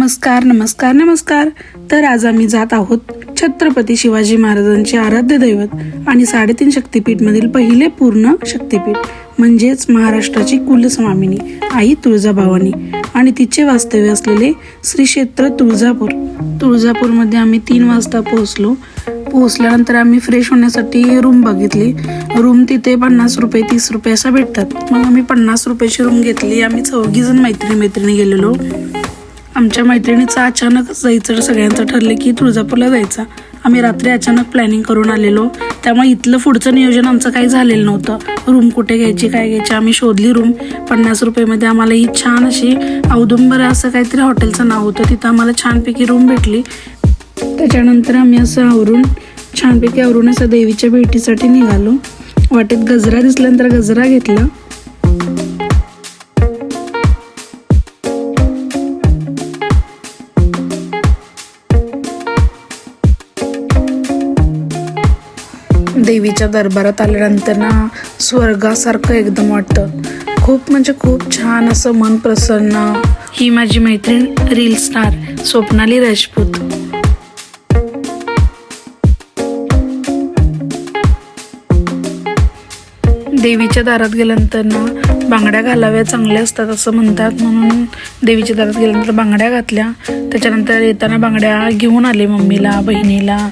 नमस्कार नमस्कार नमस्कार। तर आज आम्ही जात आहोत छत्रपती शिवाजी महाराजांचे आराध्य दैवत आणि 3.5 शक्तिपीठ मधील पहिले पूर्ण शक्तिपीठ म्हणजेच महाराष्ट्राची कुलस्वामिनी आई तुळजाभवानी आणि तिचे वास्तव्य असलेले श्री क्षेत्र तुळजापूर मध्ये आम्ही 3 वाजता पोहोचल्यानंतर आम्ही फ्रेश होण्यासाठी रूम बघितली। रूम तिथे 50 रुपये 30 रुपये असा भेटतात। मग आम्ही 50 रुपयाची रूम घेतली। आम्ही 4 जण मैत्रिणी गेलेलो। आमच्या मैत्रिणीचं अचानक जायचं सगळ्यांचं ठरलं की तुळजापूरला जायचं। आम्ही रात्री अचानक प्लॅनिंग करून आलेलो, त्यामुळे इथलं पुढचं नियोजन आमचं काही झालेलं नव्हतं। रूम कुठे घ्यायची काय घ्यायची आम्ही शोधली रूम। 50 रुपयामध्ये आम्हाला ही छान अशी औदुंबर असं काहीतरी हॉटेलचं नाव होतं, तिथं आम्हाला छानपैकी रूम भेटली। त्याच्यानंतर आम्ही असं छानपैकी आवरून असं देवीच्या भेटीसाठी निघालो। वाटेत गजरा दिसल्यानंतर गजरा घेतला। देवीच्या दरबारात आल्यानंतर ना स्वर्गासारखं एकदम वाटतं। खूप म्हणजे खूप छान असं मन प्रसन्न। ही माझी मैत्रीण रील स्टार स्वप्नाली राजपूत। देवीच्या दारात गेल्यानंतर ना बांगड्या घालाव्या चांगल्या असतात असं म्हणतात, म्हणून देवीच्या दारात गेल्यानंतर बांगड्या घातल्या। त्याच्यानंतर येताना बांगड्या घेऊन आले मम्मीला, बहिणीला,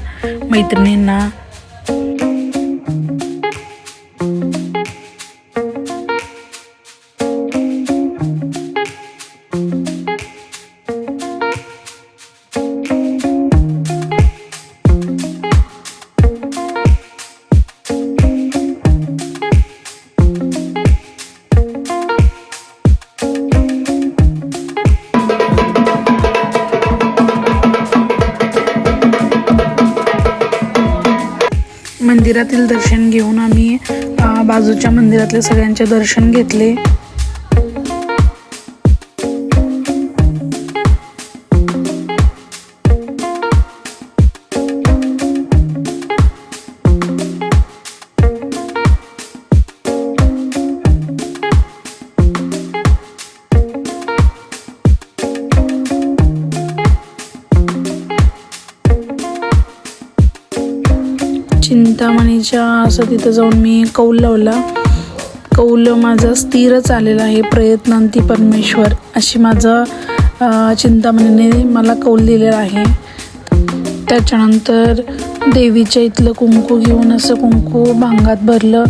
मैत्रिणींना। मंदिरातील दर्शन घेऊन आम्ही बाजूच्या मंदिरातले सगळ्यांचे दर्शन घेतले। चिंतामणीच्या असं तिथं जाऊन मी कौल लावला। कौल माझा स्थिरच आलेला आहे। प्रयत्नांती परमेश्वर अशी माझं चिंतामणीने मला कौल दिलेला आहे। त्याच्यानंतर देवीच्या इथलं कुंकू घेऊन असं कुंकू भांगात भरलं।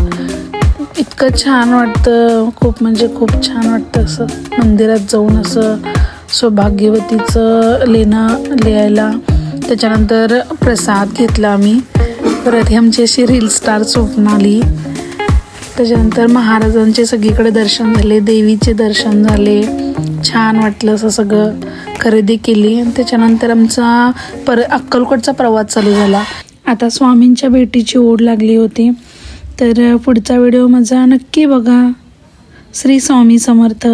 इतकं छान वाटतं, खूप म्हणजे खूप छान वाटतं असं मंदिरात जाऊन असं सौभाग्यवतीचं लिहायला। त्याच्यानंतर प्रसाद घेतला आम्ही। परत हे आमची अशी रील स्टार स्वप्नाली। त्याच्यानंतर महाराजांचे सगळीकडे दर्शन झाले, देवीचे दर्शन झाले, छान वाटलं असं सगळं। खरेदी केली आणि त्याच्यानंतर आमचा अक्कलकोटचा प्रवास चालू झाला। आता स्वामींच्या भेटीची ओढ लागली होती, तर पुढचा व्हिडिओ माझा नक्की बघा। श्री स्वामी समर्थ।